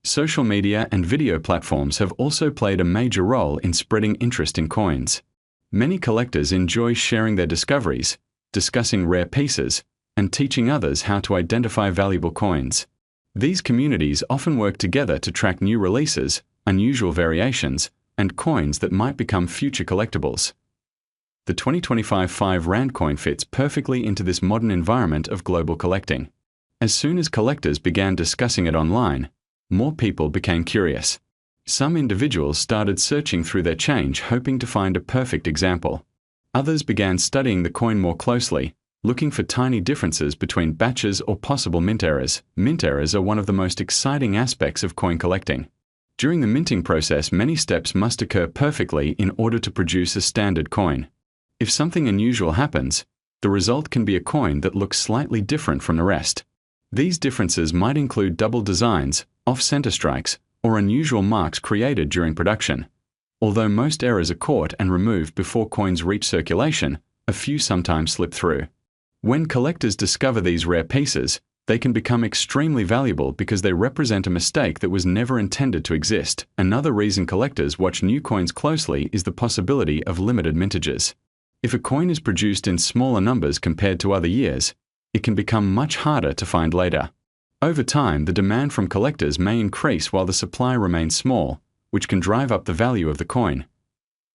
Social media and video platforms have also played a major role in spreading interest in coins. Many collectors enjoy sharing their discoveries, discussing rare pieces, and teaching others how to identify valuable coins. These communities often work together to track new releases, unusual variations, and coins that might become future collectibles. The 2025 5 Rand coin fits perfectly into this modern environment of global collecting. As soon as collectors began discussing it online, more people became curious. Some individuals started searching through their change hoping to find a perfect example. Others began studying the coin more closely, looking for tiny differences between batches or possible mint errors. Mint errors are one of the most exciting aspects of coin collecting. During the minting process, many steps must occur perfectly in order to produce a standard coin. If something unusual happens, the result can be a coin that looks slightly different from the rest. These differences might include double designs, off-center strikes, or unusual marks created during production. Although most errors are caught and removed before coins reach circulation, a few sometimes slip through. When collectors discover these rare pieces, they can become extremely valuable because they represent a mistake that was never intended to exist. Another reason collectors watch new coins closely is the possibility of limited mintages. If a coin is produced in smaller numbers compared to other years, it can become much harder to find later. Over time, the demand from collectors may increase while the supply remains small, which can drive up the value of the coin.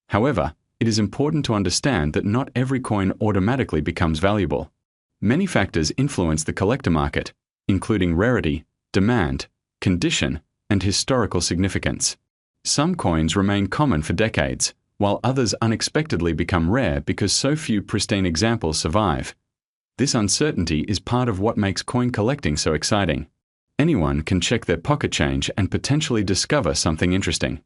However, it is important to understand that not every coin automatically becomes valuable. Many factors influence the collector market, including rarity, demand, condition, and historical significance. Some coins remain common for decades, while others unexpectedly become rare because so few pristine examples survive. This uncertainty is part of what makes coin collecting so exciting. Anyone can check their pocket change and potentially discover something interesting.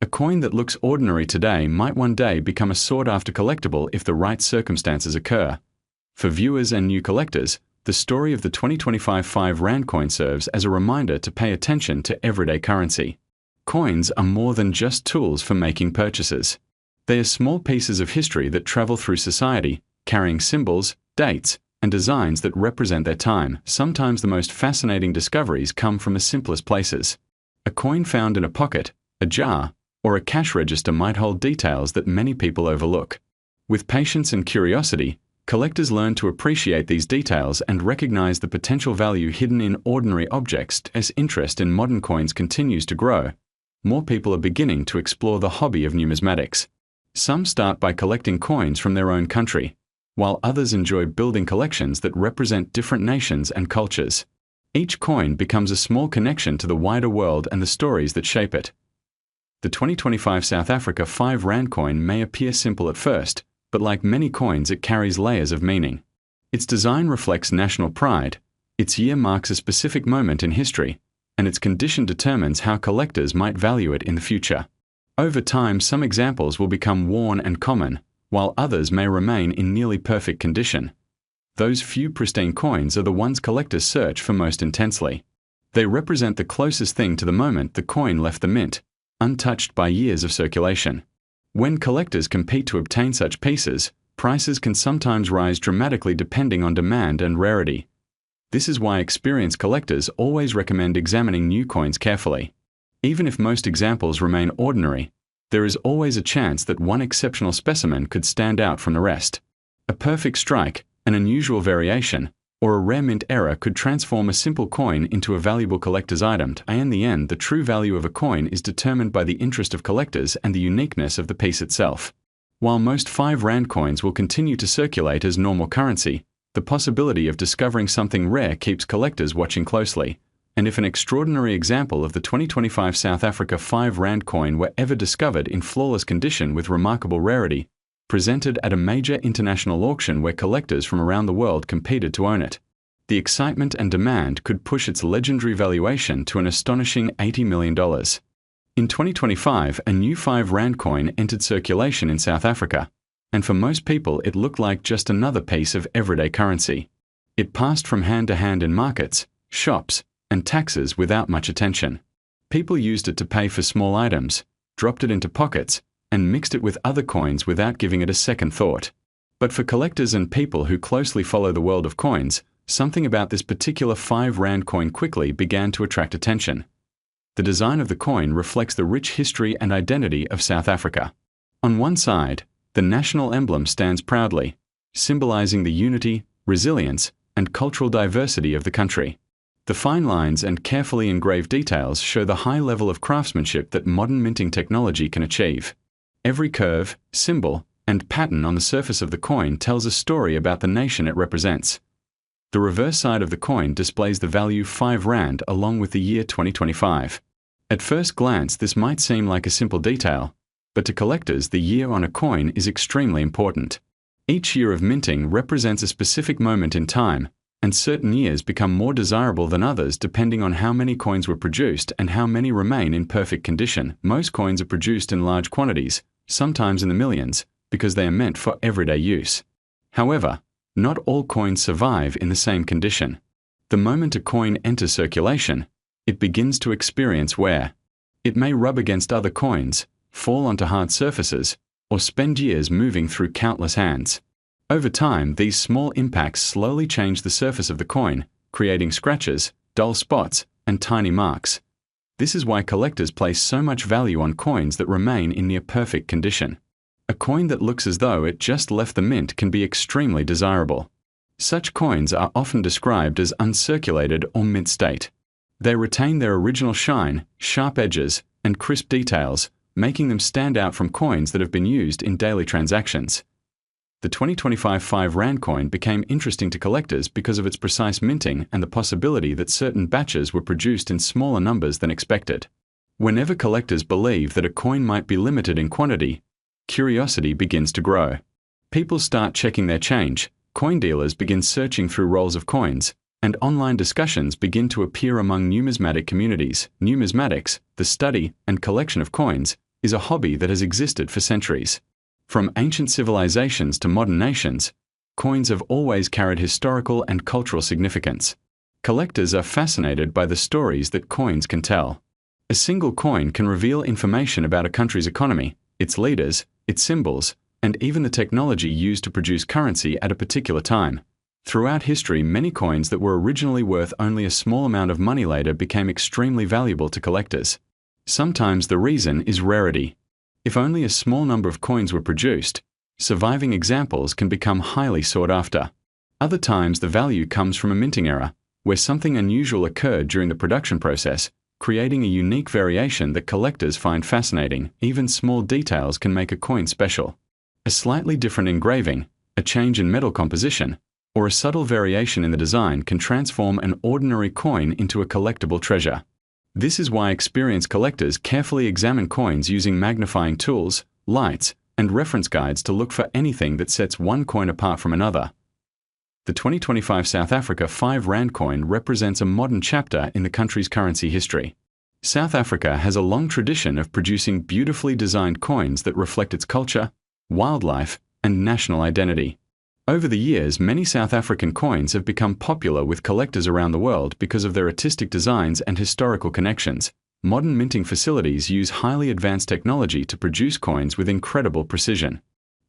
A coin that looks ordinary today might one day become a sought-after collectible if the right circumstances occur. For viewers and new collectors, the story of the 2025 5 Rand coin serves as a reminder to pay attention to everyday currency. Coins are more than just tools for making purchases. They are small pieces of history that travel through society, carrying symbols, dates, and designs that represent their time. Sometimes the most fascinating discoveries come from the simplest places. A coin found in a pocket, a jar, or a cash register might hold details that many people overlook. With patience and curiosity, collectors learn to appreciate these details and recognize the potential value hidden in ordinary objects. As interest in modern coins continues to grow, more people are beginning to explore the hobby of numismatics. Some start by collecting coins from their own country, while others enjoy building collections that represent different nations and cultures. Each coin becomes a small connection to the wider world and the stories that shape it. The 2025 South Africa 5 Rand coin may appear simple at first, but like many coins, it carries layers of meaning. Its design reflects national pride, its year marks a specific moment in history, and its condition determines how collectors might value it in the future. Over time, some examples will become worn and common, while others may remain in nearly perfect condition. Those few pristine coins are the ones collectors search for most intensely. They represent the closest thing to the moment the coin left the mint, untouched by years of circulation. When collectors compete to obtain such pieces, prices can sometimes rise dramatically depending on demand and rarity. This is why experienced collectors always recommend examining new coins carefully. Even if most examples remain ordinary, there is always a chance that one exceptional specimen could stand out from the rest. A perfect strike, an unusual variation, or a rare mint error could transform a simple coin into a valuable collector's item. In the end, the true value of a coin is determined by the interest of collectors and the uniqueness of the piece itself. While most 5 Rand coins will continue to circulate as normal currency, the possibility of discovering something rare keeps collectors watching closely. And if an extraordinary example of the 2025 South Africa 5 Rand coin were ever discovered in flawless condition with remarkable rarity, presented at a major international auction where collectors from around the world competed to own it, the excitement and demand could push its legendary valuation to an astonishing $80 million. In 2025, a new 5 Rand coin entered circulation in South Africa, and for most people it looked like just another piece of everyday currency. It passed from hand to hand in markets, shops, and taxes without much attention. People used it to pay for small items, dropped it into pockets, and mixed it with other coins without giving it a second thought. But for collectors and people who closely follow the world of coins, something about this particular 5 Rand coin quickly began to attract attention. The design of the coin reflects the rich history and identity of South Africa. On one side, the national emblem stands proudly, symbolizing the unity, resilience, and cultural diversity of the country. The fine lines and carefully engraved details show the high level of craftsmanship that modern minting technology can achieve. Every curve, symbol, and pattern on the surface of the coin tells a story about the nation it represents. The reverse side of the coin displays the value 5 Rand along with the year 2025. At first glance, this might seem like a simple detail, but to collectors, the year on a coin is extremely important. Each year of minting represents a specific moment in time, and certain years become more desirable than others depending on how many coins were produced and how many remain in perfect condition. Most coins are produced in large quantities, sometimes in the millions, because they are meant for everyday use. However, not all coins survive in the same condition. The moment a coin enters circulation, it begins to experience wear. It may rub against other coins, fall onto hard surfaces, or spend years moving through countless hands. Over time, these small impacts slowly change the surface of the coin, creating scratches, dull spots, and tiny marks. This is why collectors place so much value on coins that remain in near perfect condition. A coin that looks as though it just left the mint can be extremely desirable. Such coins are often described as uncirculated or mint state. They retain their original shine, sharp edges, and crisp details, making them stand out from coins that have been used in daily transactions. The 2025 5 Rand coin became interesting to collectors because of its precise minting and the possibility that certain batches were produced in smaller numbers than expected. Whenever collectors believe that a coin might be limited in quantity, curiosity begins to grow. People start checking their change, coin dealers begin searching through rolls of coins, and online discussions begin to appear among numismatic communities. Numismatics, the study and collection of coins, is a hobby that has existed for centuries. From ancient civilizations to modern nations, coins have always carried historical and cultural significance. Collectors are fascinated by the stories that coins can tell. A single coin can reveal information about a country's economy, its leaders, its symbols, and even the technology used to produce currency at a particular time. Throughout history, many coins that were originally worth only a small amount of money later became extremely valuable to collectors. Sometimes the reason is rarity. If only a small number of coins were produced, surviving examples can become highly sought after. Other times the value comes from a minting error, where something unusual occurred during the production process, creating a unique variation that collectors find fascinating. Even small details can make a coin special. A slightly different engraving, a change in metal composition, or a subtle variation in the design can transform an ordinary coin into a collectible treasure. This is why experienced collectors carefully examine coins using magnifying tools, lights, and reference guides to look for anything that sets one coin apart from another. The 2025 South Africa 5 Rand coin represents a modern chapter in the country's currency history. South Africa has a long tradition of producing beautifully designed coins that reflect its culture, wildlife, and national identity. Over the years, many South African coins have become popular with collectors around the world because of their artistic designs and historical connections. Modern minting facilities use highly advanced technology to produce coins with incredible precision.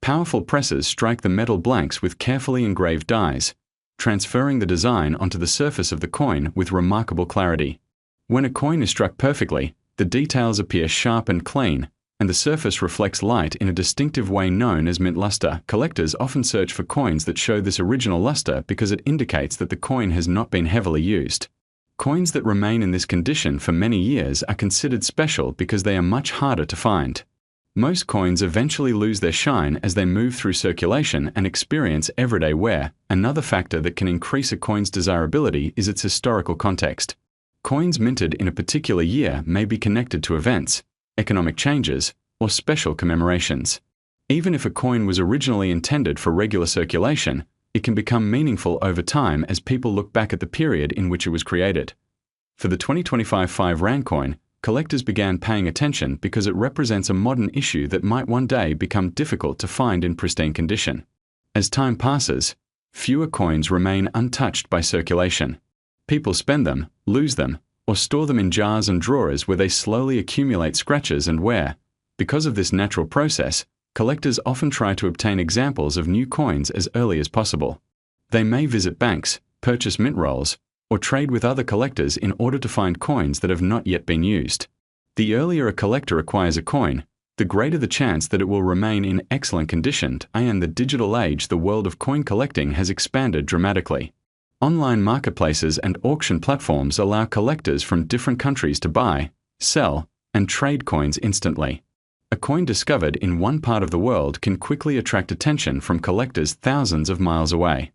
Powerful presses strike the metal blanks with carefully engraved dies, transferring the design onto the surface of the coin with remarkable clarity. When a coin is struck perfectly, the details appear sharp and clean, and the surface reflects light in a distinctive way known as mint luster. Collectors often search for coins that show this original luster because it indicates that the coin has not been heavily used. Coins that remain in this condition for many years are considered special because they are much harder to find. Most coins eventually lose their shine as they move through circulation and experience everyday wear. Another factor that can increase a coin's desirability is its historical context. Coins minted in a particular year may be connected to events, economic changes, or special commemorations. Even if a coin was originally intended for regular circulation, it can become meaningful over time as people look back at the period in which it was created. For the 2025 5 Rand coin, collectors began paying attention because it represents a modern issue that might one day become difficult to find in pristine condition. As time passes, fewer coins remain untouched by circulation. People spend them, lose them, or store them in jars and drawers where they slowly accumulate scratches and wear. Because of this natural process, collectors often try to obtain examples of new coins as early as possible. They may visit banks, purchase mint rolls, or trade with other collectors in order to find coins that have not yet been used. The earlier a collector acquires a coin, the greater the chance that it will remain in excellent condition, and in the digital age the world of coin collecting has expanded dramatically. Online marketplaces and auction platforms allow collectors from different countries to buy, sell, and trade coins instantly. A coin discovered in one part of the world can quickly attract attention from collectors thousands of miles away.